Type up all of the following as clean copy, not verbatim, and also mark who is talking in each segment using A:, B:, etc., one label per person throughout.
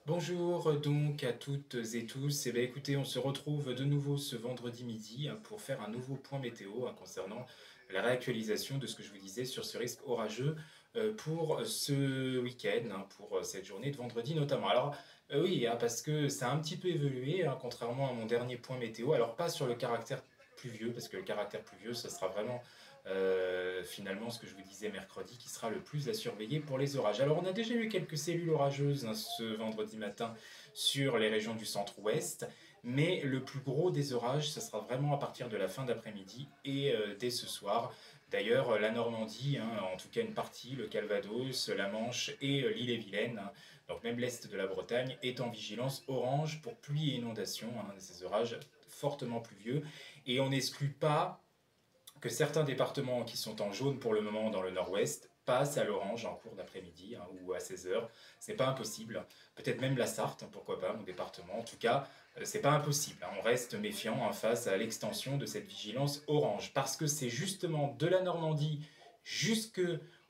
A: Bonjour donc à toutes et tous. Eh bien, écoutez, on se retrouve de nouveau ce vendredi midi pour faire un nouveau point météo concernant la réactualisation de ce que je vous disais sur ce risque orageux pour ce week-end, pour cette journée de vendredi notamment. Alors oui, parce que ça a un petit peu évolué, contrairement à mon dernier point météo. Alors pas sur le caractère pluvieux, parce que le caractère pluvieux, ce sera vraiment finalement ce que je vous disais mercredi, qui sera le plus à surveiller pour les orages. Alors on a déjà eu quelques cellules orageuses ce vendredi matin sur les régions du centre-ouest, mais le plus gros des orages, ce sera vraiment à partir de la fin d'après-midi et dès ce soir. D'ailleurs, la Normandie, en tout cas une partie, le Calvados, la Manche et l'île-et-Vilaine, donc même l'est de la Bretagne, est en vigilance orange pour pluie et inondation, ces orages fortement pluvieux. Et on n'exclut pas que certains départements qui sont en jaune pour le moment dans le nord-ouest passent à l'orange en cours d'après-midi ou à 16 h. C'est pas impossible. Peut-être même la Sarthe, pourquoi pas, mon département. En tout cas, c'est pas impossible. On reste méfiant face à l'extension de cette vigilance orange. Parce que c'est justement de la Normandie jusque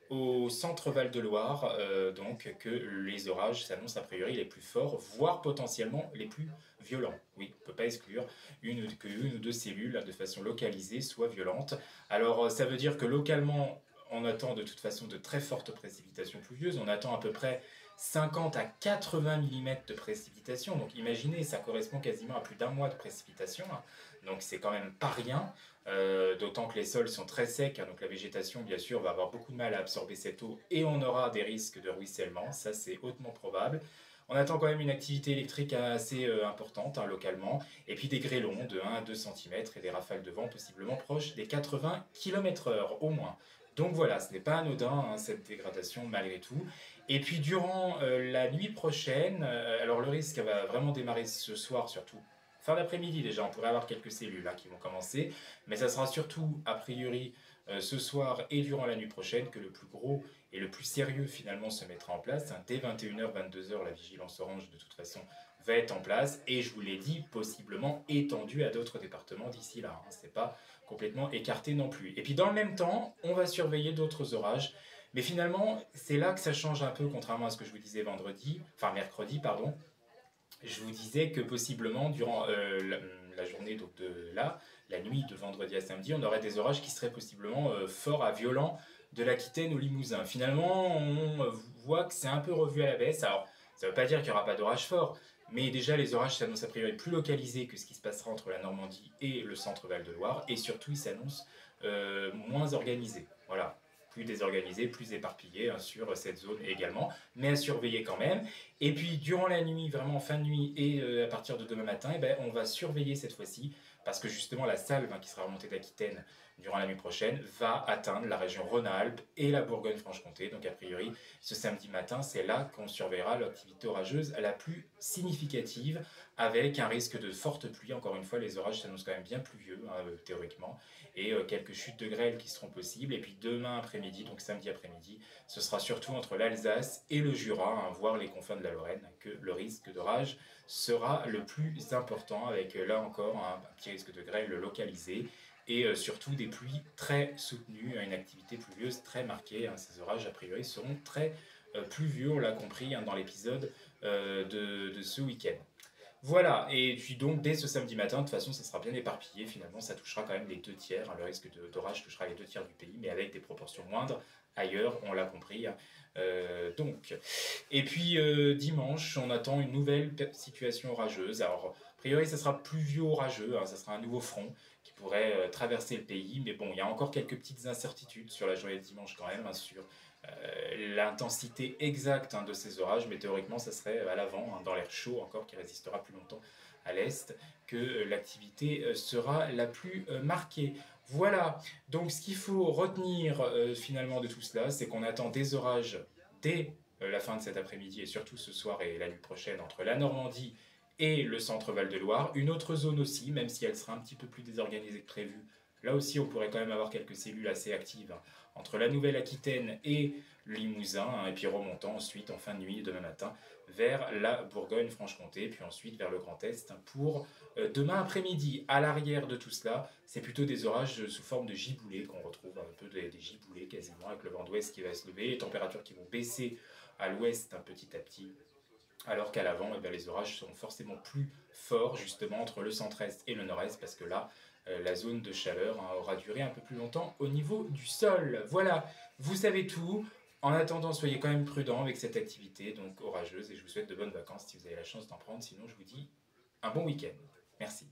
A: au centre Val-de-Loire, donc que les orages s'annoncent a priori les plus forts, voire potentiellement les plus violents. Oui, on ne peut pas exclure que une ou deux cellules, de façon localisée, soient violentes. Alors, ça veut dire que localement, on attend de toute façon de très fortes précipitations pluvieuses. On attend à peu près 50 à 80 mm de précipitations. Donc imaginez, ça correspond quasiment à plus d'un mois de précipitations. Donc c'est quand même pas rien. D'autant que les sols sont très secs, donc la végétation, bien sûr, va avoir beaucoup de mal à absorber cette eau et on aura des risques de ruissellement. Ça, c'est hautement probable. On attend quand même une activité électrique assez importante localement, et puis des grêlons de 1 à 2 cm et des rafales de vent possiblement proches des 80 km/h au moins. Donc voilà, ce n'est pas anodin cette dégradation malgré tout. Et puis durant la nuit prochaine, alors le risque va vraiment démarrer ce soir surtout. Fin d'après-midi déjà, on pourrait avoir quelques cellules qui vont commencer, mais ça sera surtout a priori ce soir et durant la nuit prochaine que le plus gros et le plus sérieux finalement se mettra en place. Dès 21 h, 22 h, la vigilance orange de toute façon va être en place et je vous l'ai dit, possiblement étendue à d'autres départements d'ici là. C'est pas complètement écarté non plus. Et puis dans le même temps, on va surveiller d'autres orages. Mais finalement, c'est là que ça change un peu, contrairement à ce que je vous disais mercredi, pardon. Je vous disais que possiblement, durant la journée donc de là, la nuit de vendredi à samedi, on aurait des orages qui seraient possiblement forts à violents de l'Aquitaine au Limousin. Finalement, on voit que c'est un peu revu à la baisse. Alors, ça ne veut pas dire qu'il n'y aura pas d'orages forts, mais déjà les orages s'annoncent a priori plus localisés que ce qui se passera entre la Normandie et le centre Val-de-Loire, et surtout ils s'annoncent moins organisés. Voilà, plus désorganisés, plus éparpillés sur cette zone également, mais à surveiller quand même. Et puis durant la nuit, vraiment fin de nuit et à partir de demain matin, on va surveiller cette fois-ci, parce que justement la salve qui sera remontée d'Aquitaine durant la nuit prochaine va atteindre la région Rhône-Alpes et la Bourgogne-Franche-Comté. Donc a priori, ce samedi matin, c'est là qu'on surveillera l'activité orageuse la plus significative, avec un risque de forte pluie. Encore une fois, les orages s'annoncent quand même bien pluvieux, théoriquement, et quelques chutes de grêle qui seront possibles. Et puis demain après-midi, donc samedi après-midi, ce sera surtout entre l'Alsace et le Jura, voire les confins de la Lorraine, que le risque d'orage sera le plus important, avec là encore un petit risque de grêle localisé et surtout des pluies très soutenues, une activité pluvieuse très marquée. Ces orages, a priori, seront très pluvieux, on l'a compris dans l'épisode de ce week-end. Voilà, et puis donc dès ce samedi matin, de toute façon, ça sera bien éparpillé. Finalement, ça touchera quand même les deux tiers. Le risque d'orage touchera les deux tiers du pays, mais avec des proportions moindres ailleurs, on l'a compris. Donc, et puis dimanche, on attend une nouvelle situation orageuse. Alors, a priori, ça sera pluvieux orageux, ça sera un nouveau front qui pourrait traverser le pays. Mais bon, il y a encore quelques petites incertitudes sur la journée de dimanche quand même, sur l'intensité exacte de ces orages, mais théoriquement, ça serait à l'avant, dans l'air chaud encore, qui résistera plus longtemps à l'est, que l'activité sera la plus marquée. Voilà, donc ce qu'il faut retenir finalement de tout cela, c'est qu'on attend des orages dès la fin de cet après-midi et surtout ce soir et la nuit prochaine entre la Normandie et le centre Val-de-Loire. Une autre zone aussi, même si elle sera un petit peu plus désorganisée que prévu. Là aussi, on pourrait quand même avoir quelques cellules assez actives entre la Nouvelle-Aquitaine et le Limousin, et puis remontant ensuite en fin de nuit demain matin vers la Bourgogne-Franche-Comté, puis ensuite vers le Grand Est pour demain après-midi. À l'arrière de tout cela, c'est plutôt des orages sous forme de giboulées qu'on retrouve, un peu des giboulées quasiment, avec le vent d'ouest qui va se lever, les températures qui vont baisser à l'ouest petit à petit alors qu'à l'avant, eh bien, les orages seront forcément plus forts, justement, entre le centre-est et le nord-est, parce que là, la zone de chaleur hein, aura duré un peu plus longtemps au niveau du sol. Voilà, vous savez tout. En attendant, soyez quand même prudents avec cette activité donc orageuse, et je vous souhaite de bonnes vacances si vous avez la chance d'en prendre. Sinon, je vous dis un bon week-end. Merci.